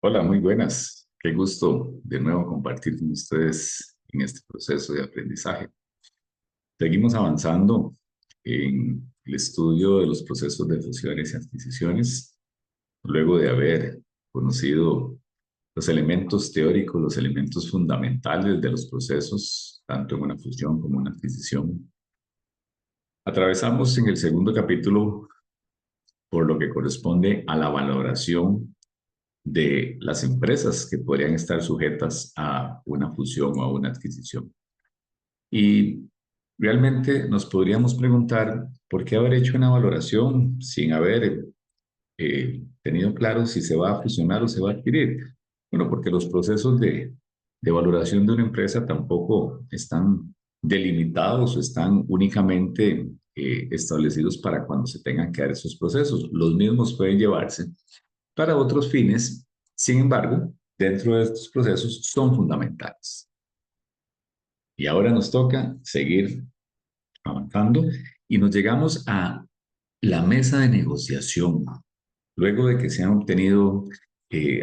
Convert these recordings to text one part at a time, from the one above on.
Hola, muy buenas. Qué gusto de nuevo compartir con ustedes en este proceso de aprendizaje. Seguimos avanzando en el estudio de los procesos de fusiones y adquisiciones, luego de haber conocido los elementos teóricos, los elementos fundamentales de los procesos, tanto en una fusión como en una adquisición. Atravesamos en el segundo capítulo por lo que corresponde a la valoración de las empresas que podrían estar sujetas a una fusión o a una adquisición. Y realmente nos podríamos preguntar por qué haber hecho una valoración sin haber tenido claro si se va a fusionar o se va a adquirir. Bueno, porque los procesos de valoración de una empresa tampoco están delimitados o están únicamente establecidos para cuando se tengan que dar esos procesos. Los mismos pueden llevarse para otros fines. Sin embargo, dentro de estos procesos son fundamentales. Y ahora nos toca seguir avanzando y nos llegamos a la mesa de negociación. Luego de que se han obtenido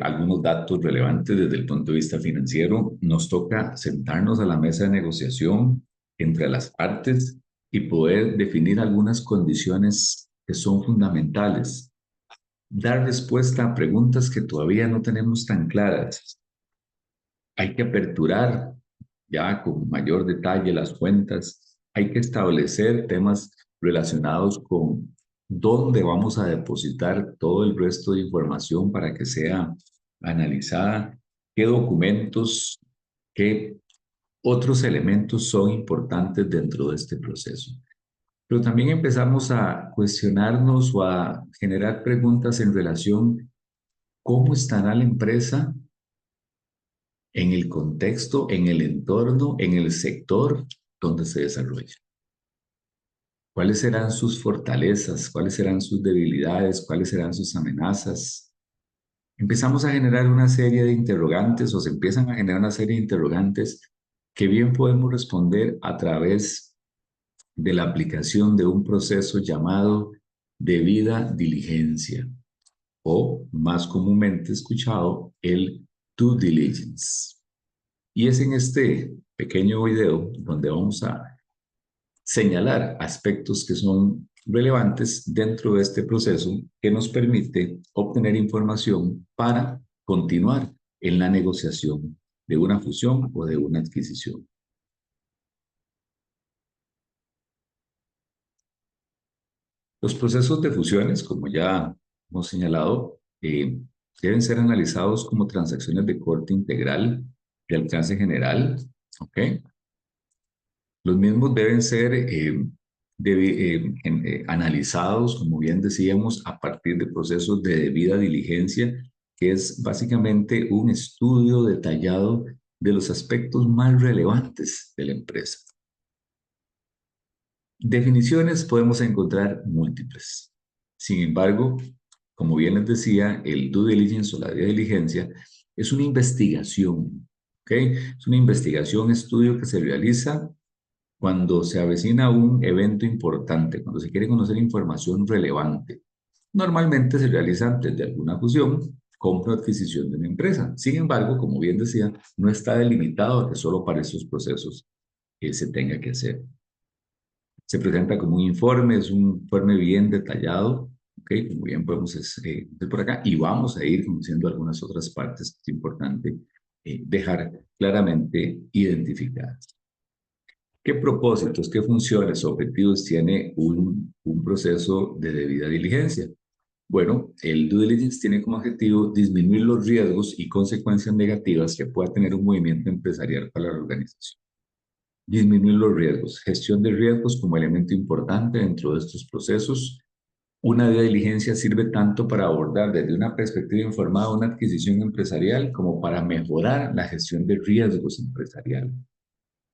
algunos datos relevantes desde el punto de vista financiero, nos toca sentarnos a la mesa de negociación entre las partes y poder definir algunas condiciones que son fundamentales, dar respuesta a preguntas que todavía no tenemos tan claras. Hay que aperturar ya con mayor detalle las cuentas. Hay que establecer temas relacionados con dónde vamos a depositar todo el resto de información para que sea analizada, qué documentos, qué otros elementos son importantes dentro de este proceso. Pero también empezamos a cuestionarnos o a generar preguntas en relación cómo estará la empresa en el contexto, en el entorno, en el sector donde se desarrolla. ¿Cuáles serán sus fortalezas? ¿Cuáles serán sus debilidades? ¿Cuáles serán sus amenazas? Empezamos a generar una serie de interrogantes o se empiezan a generar una serie de interrogantes que bien podemos responder a través de la aplicación de un proceso llamado debida diligencia o más comúnmente escuchado el due diligence. Y es en este pequeño video donde vamos a señalar aspectos que son relevantes dentro de este proceso que nos permite obtener información para continuar en la negociación de una fusión o de una adquisición. Los procesos de fusiones, como ya hemos señalado, deben ser analizados como transacciones de corte integral de alcance general, ¿ok? Los mismos deben ser analizados, como bien decíamos, a partir de procesos de debida diligencia, que es básicamente un estudio detallado de los aspectos más relevantes de la empresa. Definiciones podemos encontrar múltiples. Sin embargo, como bien les decía, el due diligence o la debida diligencia es una investigación, ¿ok? Es una investigación, estudio que se realiza cuando se avecina un evento importante, cuando se quiere conocer información relevante. Normalmente se realiza antes de alguna fusión, compra o adquisición de una empresa. Sin embargo, como bien decía, no está delimitado a que solo para estos procesos se tenga que hacer. Se presenta como un informe, es un informe bien detallado, ¿ok? Como bien podemos ver por acá, y vamos a ir conociendo algunas otras partes que es importante dejar claramente identificadas. ¿Qué propósitos, qué funciones, objetivos tiene un proceso de debida diligencia? Bueno, el due diligence tiene como objetivo disminuir los riesgos y consecuencias negativas que pueda tener un movimiento empresarial para la organización. Disminuir los riesgos, gestión de riesgos como elemento importante dentro de estos procesos. Una debida diligencia sirve tanto para abordar desde una perspectiva informada una adquisición empresarial como para mejorar la gestión de riesgos empresariales,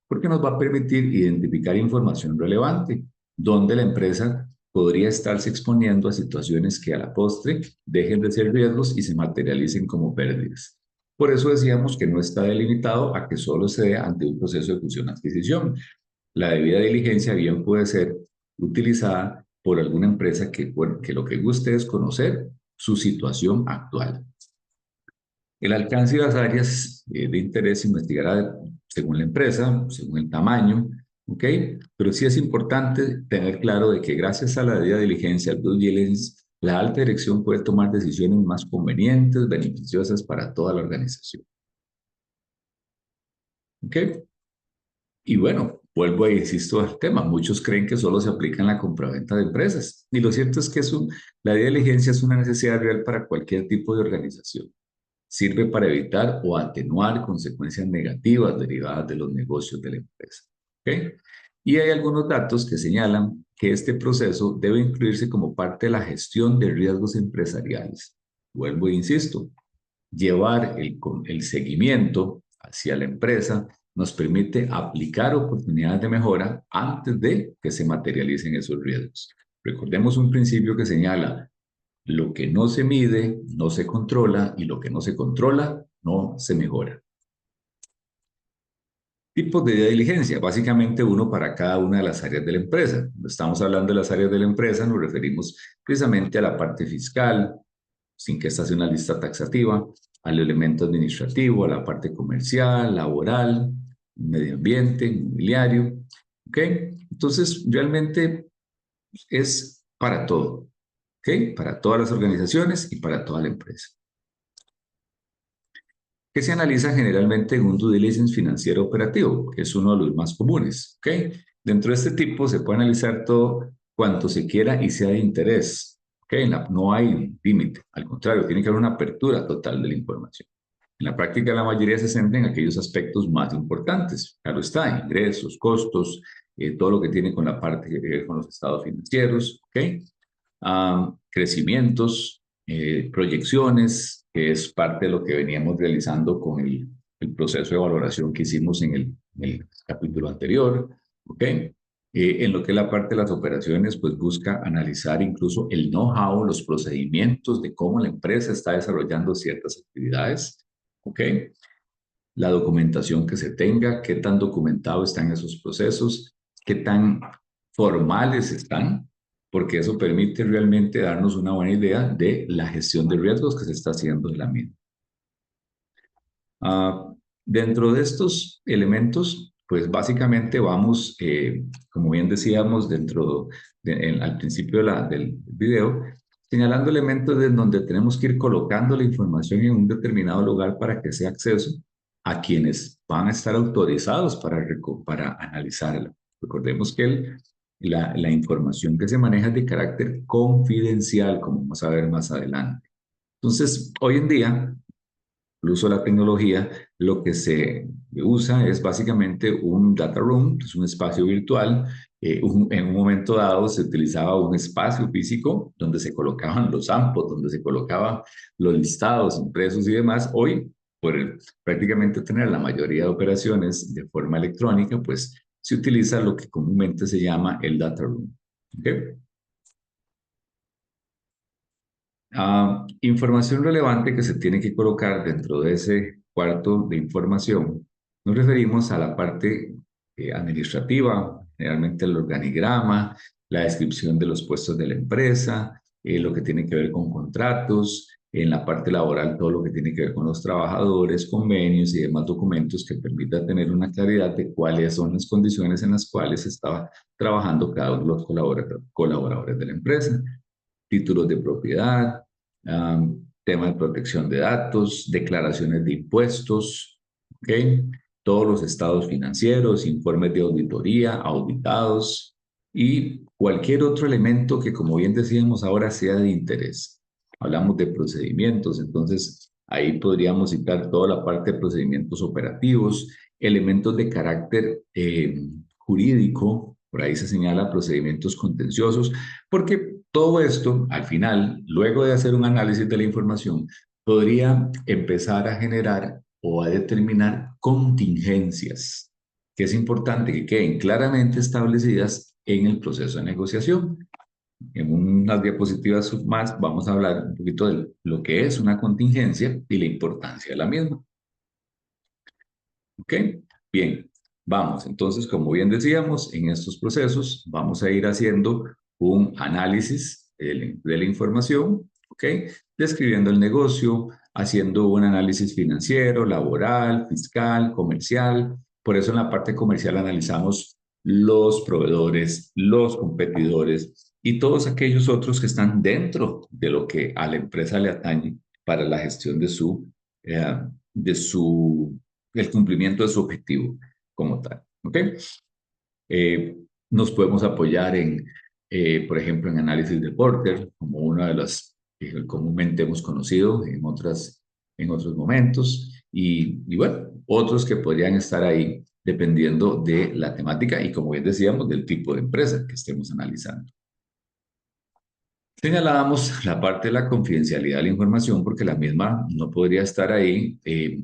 porque nos va a permitir identificar información relevante, donde la empresa podría estarse exponiendo a situaciones que a la postre dejen de ser riesgos y se materialicen como pérdidas. Por eso decíamos que no está delimitado a que solo se dé ante un proceso de fusión-adquisición. La debida diligencia bien puede ser utilizada por alguna empresa que, bueno, que lo que guste es conocer su situación actual. El alcance y las áreas de interés se investigará según la empresa, según el tamaño, ¿ok? Pero sí es importante tener claro de que gracias a la debida diligencia, al due diligence, la alta dirección puede tomar decisiones más convenientes, beneficiosas para toda la organización, ¿ok? Y bueno, vuelvo e insisto al tema. Muchos creen que solo se aplica en la compraventa de empresas. Y lo cierto es que la diligencia es una necesidad real para cualquier tipo de organización. Sirve para evitar o atenuar consecuencias negativas derivadas de los negocios de la empresa. ¿Ok? Y hay algunos datos que señalan que este proceso debe incluirse como parte de la gestión de riesgos empresariales. Vuelvo e insisto, llevar el seguimiento hacia la empresa nos permite aplicar oportunidades de mejora antes de que se materialicen esos riesgos. Recordemos un principio que señala, lo que no se mide no se controla y lo que no se controla no se mejora. Tipos de diligencia, básicamente uno para cada una de las áreas de la empresa. Cuando estamos hablando de las áreas de la empresa, nos referimos precisamente a la parte fiscal, sin que esta sea una lista taxativa, al elemento administrativo, a la parte comercial, laboral, medio ambiente, inmobiliario. ¿Ok? Entonces, realmente es para todo. ¿Ok? Para todas las organizaciones y para toda la empresa. ¿Qué se analiza generalmente en un due diligence financiero operativo, que es uno de los más comunes? ¿Ok? Dentro de este tipo se puede analizar todo cuanto se quiera y sea de interés. ¿Ok? No hay límite, al contrario, tiene que haber una apertura total de la información. En la práctica, la mayoría se centra en aquellos aspectos más importantes. Claro está, ingresos, costos, todo lo que tiene con la parte que ver con los estados financieros, ¿ok? Crecimientos, proyecciones, que es parte de lo que veníamos realizando con el proceso de valoración que hicimos en el capítulo anterior, ¿ok? En lo que es la parte de las operaciones, pues busca analizar incluso el know-how, los procedimientos de cómo la empresa está desarrollando ciertas actividades, ¿ok? La documentación que se tenga, qué tan documentados están esos procesos, qué tan formales están, porque eso permite realmente darnos una buena idea de la gestión de riesgos que se está haciendo en la misma. Dentro de estos elementos, pues básicamente vamos, como bien decíamos, al principio del video, señalando elementos de donde tenemos que ir colocando la información en un determinado lugar para que sea acceso a quienes van a estar autorizados para analizarla. Recordemos que la información que se maneja es de carácter confidencial, como vamos a ver más adelante. Entonces, hoy en día, el uso de la tecnología, lo que se usa es básicamente un data room, es un espacio virtual. En un momento dado se utilizaba un espacio físico donde se colocaban los AMPOs, donde se colocaban los listados impresos y demás. Hoy, por prácticamente tener la mayoría de operaciones de forma electrónica, pues se utiliza lo que comúnmente se llama el data room. ¿Okay? Información relevante que se tiene que colocar dentro de ese cuarto de información. Nos referimos a la parte administrativa, generalmente el organigrama, la descripción de los puestos de la empresa, lo que tiene que ver con contratos, en la parte laboral todo lo que tiene que ver con los trabajadores, convenios y demás documentos que permita tener una claridad de cuáles son las condiciones en las cuales estaba trabajando cada uno de los colaboradores de la empresa, títulos de propiedad, tema de protección de datos, declaraciones de impuestos, ¿ok? Todos los estados financieros, informes de auditoría, auditados y cualquier otro elemento que, como bien decíamos ahora, sea de interés. Hablamos de procedimientos, entonces ahí podríamos citar toda la parte de procedimientos operativos, elementos de carácter jurídico, por ahí se señala procedimientos contenciosos, porque todo esto, al final, luego de hacer un análisis de la información, podría empezar a generar o a determinar contingencias, que es importante que queden claramente establecidas en el proceso de negociación. En unas diapositivas más vamos a hablar un poquito de lo que es una contingencia y la importancia de la misma. ¿Ok? Bien, vamos. Entonces, como bien decíamos, en estos procesos vamos a ir haciendo un análisis de la información ¿ok? Describiendo el negocio, haciendo un análisis financiero, laboral, fiscal, comercial. Por eso en la parte comercial analizamos los proveedores, los competidores y todos aquellos otros que están dentro de lo que a la empresa le atañe para la gestión eh, de su, el cumplimiento de su objetivo como tal, ¿ok? Eh, Nos podemos apoyar por ejemplo, en análisis de Porter, como una de las que comúnmente hemos conocido en otros momentos, y bueno, otros que podrían estar ahí dependiendo de la temática y, como bien decíamos, del tipo de empresa que estemos analizando. Señalábamos la parte de la confidencialidad de la información porque la misma no podría estar ahí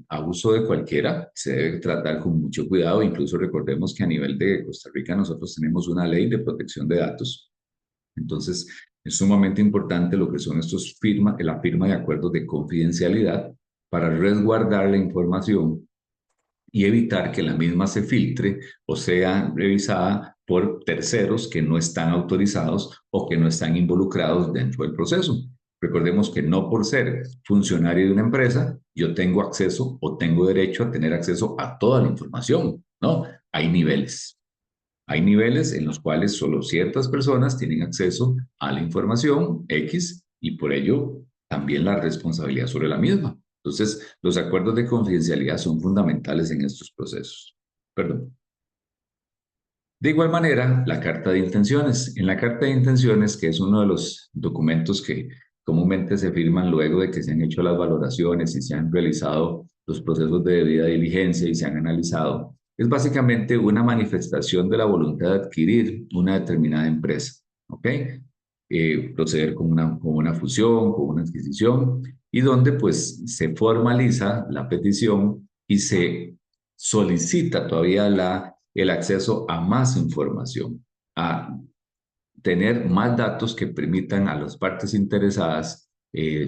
a uso de cualquiera. Se debe tratar con mucho cuidado. Incluso recordemos que a nivel de Costa Rica nosotros tenemos una ley de protección de datos. Entonces, es sumamente importante lo que son la firma de acuerdos de confidencialidad para resguardar la información y evitar que la misma se filtre o sea revisada por terceros que no están autorizados o que no están involucrados dentro del proceso. Recordemos que no por ser funcionario de una empresa, yo tengo acceso o tengo derecho a tener acceso a toda la información, ¿no? Hay niveles. Hay niveles en los cuales solo ciertas personas tienen acceso a la información X y por ello también la responsabilidad sobre la misma. Entonces, los acuerdos de confidencialidad son fundamentales en estos procesos. Perdón. De igual manera, la carta de intenciones. En la carta de intenciones, que es uno de los documentos que comúnmente se firman luego de que se han hecho las valoraciones y se han realizado los procesos de debida diligencia y se han analizado, es básicamente una manifestación de la voluntad de adquirir una determinada empresa, ¿ok? Proceder con una fusión, con una adquisición, y donde pues se formaliza la petición y se solicita todavía el acceso a más información, a tener más datos que permitan a las partes interesadas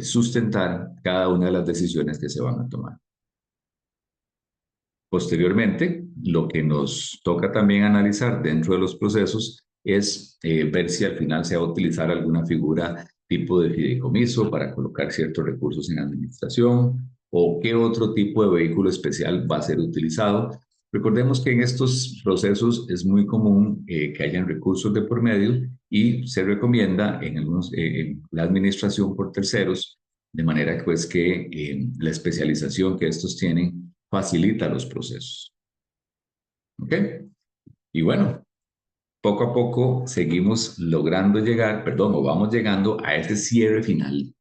sustentar cada una de las decisiones que se van a tomar. Posteriormente, lo que nos toca también analizar dentro de los procesos es ver si al final se va a utilizar alguna figura tipo de fideicomiso para colocar ciertos recursos en administración o qué otro tipo de vehículo especial va a ser utilizado. Recordemos que en estos procesos es muy común que hayan recursos de por medio y se recomienda en la administración por terceros, de manera pues, que la especialización que estos tienen facilita los procesos. ¿Ok? Y bueno, poco a poco seguimos logrando llegar, perdón, o vamos llegando a ese cierre final.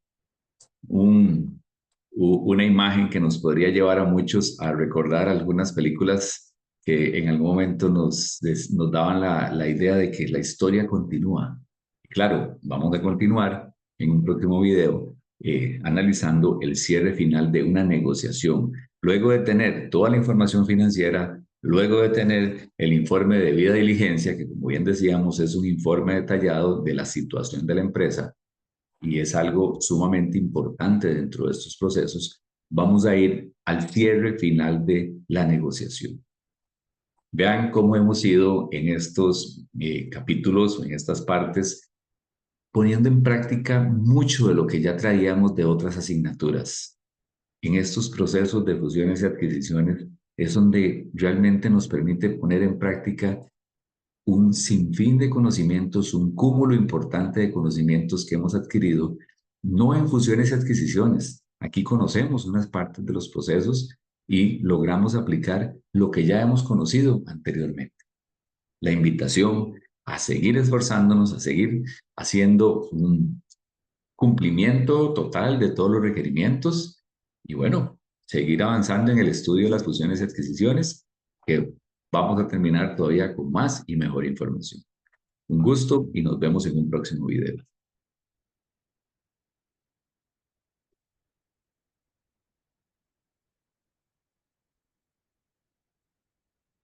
Una imagen que nos podría llevar a muchos a recordar algunas películas que en algún momento nos daban la idea de que la historia continúa. Claro, vamos a continuar en un próximo video analizando el cierre final de una negociación. Luego de tener toda la información financiera, luego de tener el informe de debida diligencia, que como bien decíamos es un informe detallado de la situación de la empresa, y es algo sumamente importante dentro de estos procesos, vamos a ir al cierre final de la negociación. Vean cómo hemos ido en estos capítulos, en estas partes, poniendo en práctica mucho de lo que ya traíamos de otras asignaturas. En estos procesos de fusiones y adquisiciones es donde realmente nos permite poner en práctica un sinfín de conocimientos, un cúmulo importante de conocimientos que hemos adquirido, no en fusiones y adquisiciones. Aquí conocemos unas partes de los procesos y logramos aplicar lo que ya hemos conocido anteriormente. La invitación a seguir esforzándonos, a seguir haciendo un cumplimiento total de todos los requerimientos y bueno, seguir avanzando en el estudio de las fusiones y adquisiciones, que vamos a terminar todavía con más y mejor información. Un gusto y nos vemos en un próximo video.